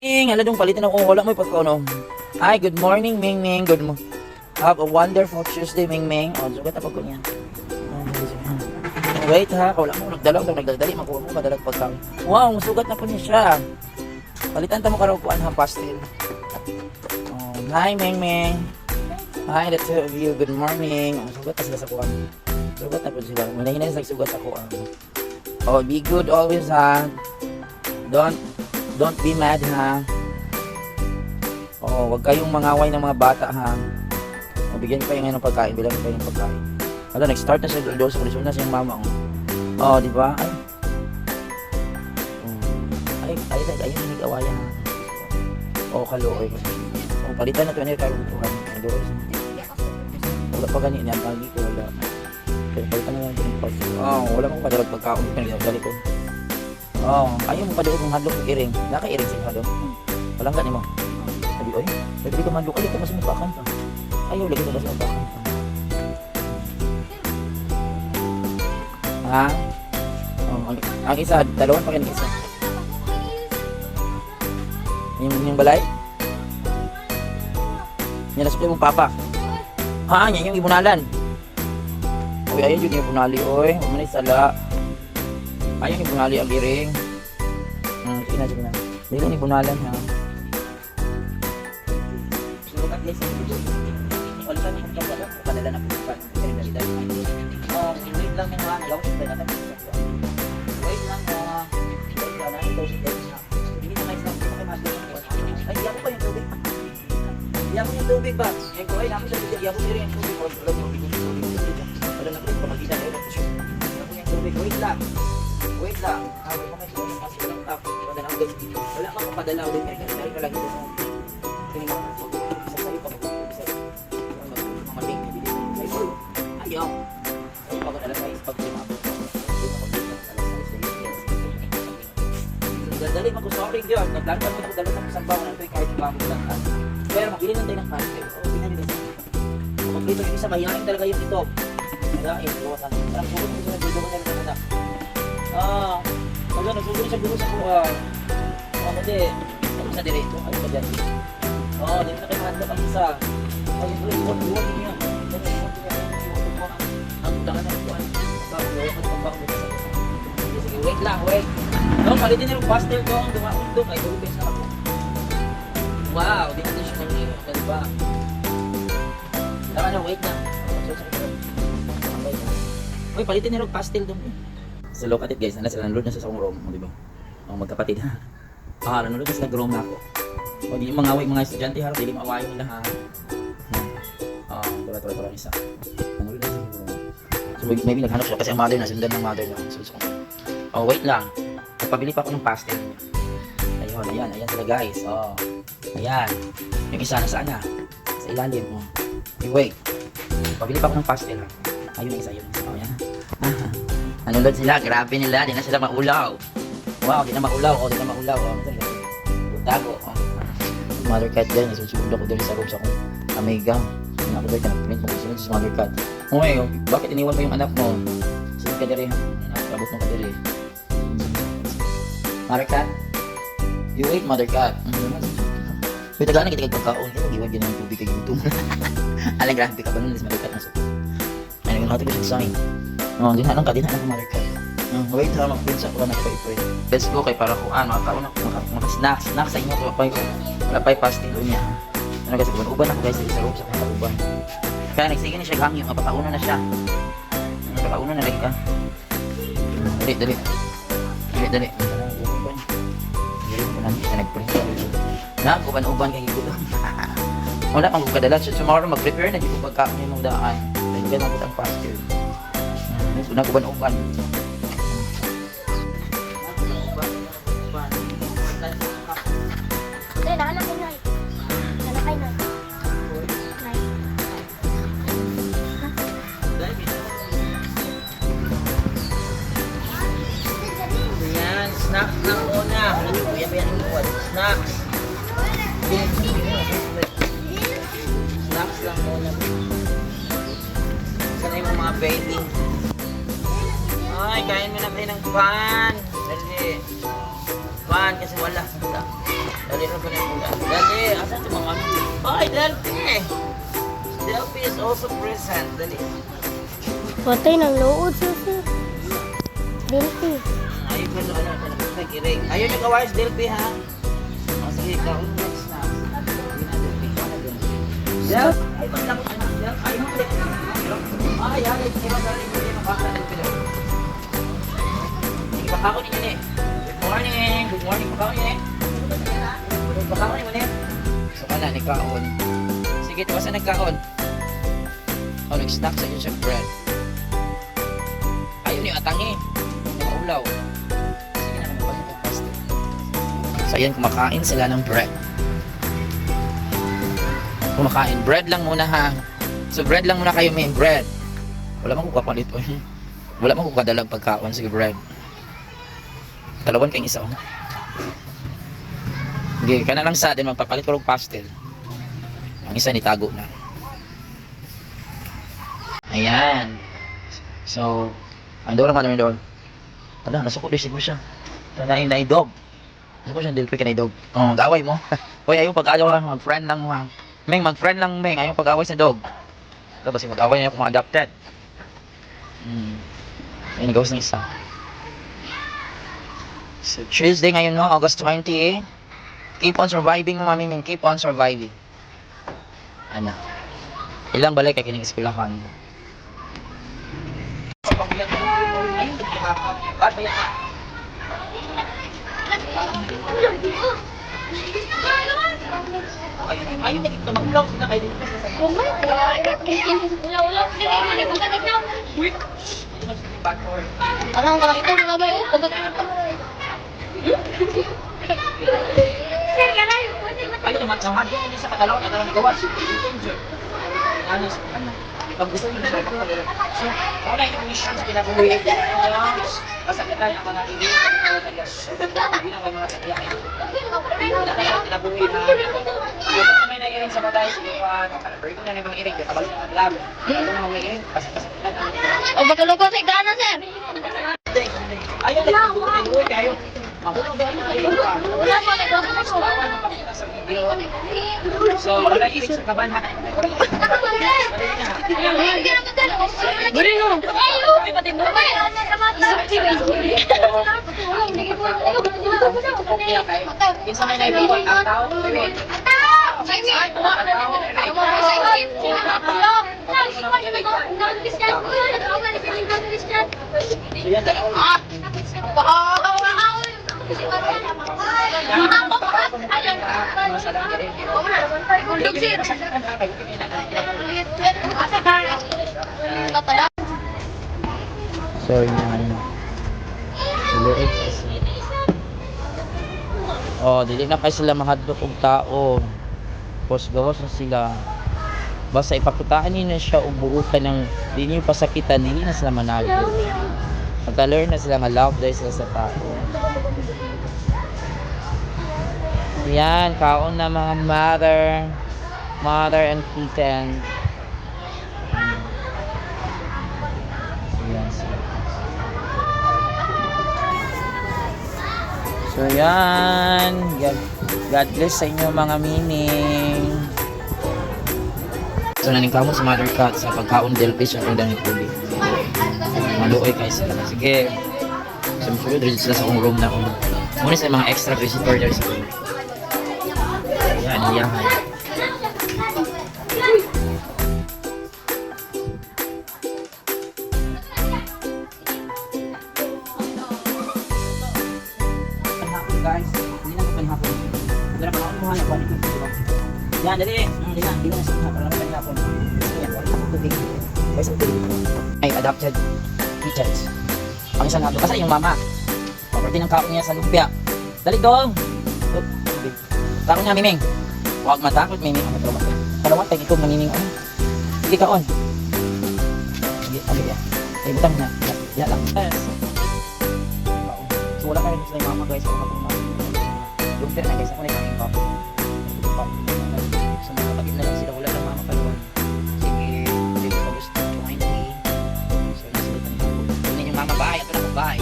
Hala dong palitan ako wala mo pagkano. Hi, good morning Ming Ming. Good mo. Have a wonderful Tuesday Ming Ming. Oh, sugat pa ko niya. Wait ha, wala mo nagdali makuha mo kadalag pagkaon. Wow, sugat na po niya siya. Palitan ta mo karaw kuan ha pastel. Oh, hi Ming Ming. Hi the two of you. Good morning. Oh, sugat na sila sa kuan. Sugat na po sila. Hinahinay sa sugat ako. Oh, be good always ha. Don't be mad ha. Oh, wag kayong mangaway ng mga bata ha. O, bigyan kayo ngayon ng pagkain, bilang kayo ng pagkain. Hala, nag-start na siya doon sa kulisyon na siyang mama. Oh, di ba? Ay, ayun nag-awayan ha. Oh, kaloy. Oh, palitan na ito na yung karutuhan. Wala pa ganyan yan, pagi ko wala. Pero palitan na lang ito yung pagkain. Oh, wala kong kadalag pagkain. Dali ko. Oh, ayaw mo pa doon ng hadlok ng iring. Naka-iring sa hadlok. Walang gani mo. Sabi, oy, pwede ka madlok. Alito mas mupakan ka. Ayaw, lagi ka mas mupakan ka. Ha? Oh, ang isa, dalawan pa kayo ng isa. Yung balay? Yan nasukli mong papa. Ha, yan yung ibunalan. Uy, ayaw yun yung ibunali, oy. Umanay sala. Ayaw ni bunali ang iring. Sige na. Dito ni bunalan ha. Sukat guys. Walitan ni kung wala. Padala na po. Wait lang yung mga alaw. Wait lang na. Hindi na mais lang. Ay, iyak ko pa yung tubig. Iyak ko yung tubig ba? Ay, ko ay namin sa tubig. Iyak ko iring yung tubig. Wala na po. Pagkita na yun. Iyak ko yung tubig. Wait lang. Habang mga ito, kasi walang tap. Wala ka papadala ulit. Kaya kasi ka lagi doon. Tingin mo. Isa sa'yo pa mo. Isa. Mga link. Sa'yo. Ayaw. Sa'yo pa ko alas 6. Pag limapos. Dali pa ko. Sorry yun. Naglalagay mo. Dalo sa isang bawang. Ito yung kahit yung bawang lang. Pero magbili lang tayo ng pastel. Oo, binali kasi. Magbili yung isa. Mayaring talaga yung ito. Nagain. Iwasan. Parang puro mo sa dito ko na lang muna. Pagka nagsusunod siya guro sa buhay. Kasi, tapos na diretso. Ayun ka dyan. Dito na kayo mahanda pang isa. Ayun ko, iwan niya. Ang utangan na ito. Sige, wait lang, wait. Palitin niyo yung pastel doon. Dumakot doon. Ay, tulupin sa ako. Wow, di natin siya nang diba? Tama na, wait lang. Uy, palitin niyo yung pastel doon. So look at it guys, nanonood na sa akong room, di ba? Ang magkapatid ha. Nanonood na sa nag-room na ako. O di yung mga away mga estudyante harap, hindi maawayin nila ha. Tura isa. Nanonood na sa room. So maybe naghanap siya kasi ang mother na, sundan ng mother niya. So, wait lang. Nagpabili pa ako ng pastel niya. Ayun, ayan sila guys. Ayan. Yung isa nasaan na? Sa ilalim. Wait. Pabili pa ako ng pastel ha. Ayun yung isa. Ayan. Nanonood sila, grabe nila, di na sila maulaw. Wow, di na maulaw. Tago. Mother cat dyan, nasusunod ako dali sa room sa akong amiga. Ako dali ka nag-print mo, susunod sa mother cat. Uy, bakit iniwan mo yung anak mo? Sunod ka dali. Nakabot mo ka dali. Mother cat? You wait, mother cat. Uy, tagaan na kita kagpagkaon. Iwan dyan ang tubig kay gutom. Alang, grabe ka ba nun, mother cat na suko. Ayun, natin ko siya sign. Dinhanan ka mother cat. Wait ha, mag-print sa ako na ito. Let's go kay para kuan, mga snacks sa inyo ko pa wala pa pastel niya. Ano kasi uban ako guys sa room sa kanya uban. Kaya nagsige ni siya hangyo, mapakauno na siya. Mapakauno na lagi ka. Dali. Dali ko na nag-print. Uban kay gutom. Wala pang kadala so tomorrow mag-prepare na dito pagkaon yung daan. Kaya nabot ang pastel. Naguban-uban. Yan, snacks lang muna. Yan yung buwan. Snacks. Snacks lang muna. Sana yung mga baby. Ay, kain mo na kayo ng pan. Dali. Pan kasi wala. Dali na pa na yung ulan. Dali, asan ito mga mami? Ay, Delphi! Delphi is also present. Dali. Patay ng lood siya sir. Delphi. Ayaw ka na, nagkiring. Ayaw niyo kawayas, Delphi, ha? O, sige, ikaw. Next na. Hindi na, Delphi. Delp! Ay, pagdakot na. Delp, ayaw mo ulit. Ay, ay, sige, dali. Hindi makakita, Delphi. Sige, pakakon ninyo, ne. Good morning. Good morning, pakakon ninyo, ne. Pakakon ninyo, ne. So, wala, nagkaon. Sige, tiwasan nagkaon. O, nag-snack sa inyo siya bread. Ayaw niyo atangi. Ulaw. Sige na, magpapapasta. So, ayan, kumakain sila ng bread. Kumakain. Bread lang muna, ha? So, bread lang muna kayo, may bread. Wala mang kukapalit. Wala mang kukadalag pagkaon. Sige, bread. Dalawan kayong isa, oh. Okay, ka na lang sa atin, magpapalit ko ng pastel. Ang isa, nitago na. Ayan. So, ando lang ka namin doon. Ala, nasuko din siguro siya. Na dog. Nasuko siya, Delphi ka na dog. Oh, gaway mo. Hoy, ayaw pag-ayaw lang, mag-friend lang mo. Meng, mag-friend lang, Meng. Ayaw pag-away sa dog. Ito, kasi mag-away niya kung adopted. Ay, nagawas ng isa. So, Tuesday ngayon, no? August 20, eh. Keep on surviving, mami, Meng. Keep on surviving. Ano? Ilang balik kay kining eskwelahan. Ayun na dito, mag-vlog na kayo dito. Anong makakita na ba yun? Ayun naman, sa hardware niya sa katalaw, nagkaroon gawas. Ano, pag gusto niyo siya, so, wala yung missions pinabuhay. Kasakitan ang mga ibig, mga tagas. Hindi na mga katiyak. Wala na yung pinabuhay na. Yung may nairing sa batay, sinuwan, pero ito na nabang iring, kabalik na labo. Ito na mga iring, kasakitan ang mga. O, bagalugo sa igana, sir. Ayun na, pinabuhay kayo. Mahulog ba yung iring ka? Wala po, nagwakit ako. So, wala iring sa kaban ha. Buri mo. Ay, pati mo. Kinsa may naibigay ang tao? Yan, so yan. Liit kasi. Oh, dili na kay sila mahadlok og tao. Pos gawas na sila. Basta ipakitaan niyo na siya og buutan ng di niyo pasakitan, dili na sila manalo. Magka-learn na sila nga love dahil sila sa tao. Yan, kaon na mga mother and kitten. Yan sila. So yan, God bless sa inyo mga mining. So naning kamon sa mother cat sa pagkaon Delphi siya kung dami tubig. Maluoy kayo sila. Sige. So musulod rin sila sa kong room na kung muna sa mga extra visitor there sa room. Yan, iyahan. Guys, hindi na ko panhapon. Dala pa ako muhala ko nito. Yan, dali. Dali na, dili na sa para lang panhapon. Yan, tubig. Guys, ay adopted kittens. Ang isang nato kasi yung mama. Paperti ng kaon niya sa lumpia. Dali dong. Takot niya, Miming. Huwag matakot, Miming. Kalawat tayo ito, Miming. Sige, kaon. Sige, okay, yan. Ay, butang na. Yan lang. So, wala ka rin sila yung mama, guys. Lumpia na, guys. Ako na yung kaming papa. So, nakapagin na lang sila. Wala lang mama pa doon. Sige, hindi ko gusto. So, hindi yung mama bahay. Ito na ko bahay.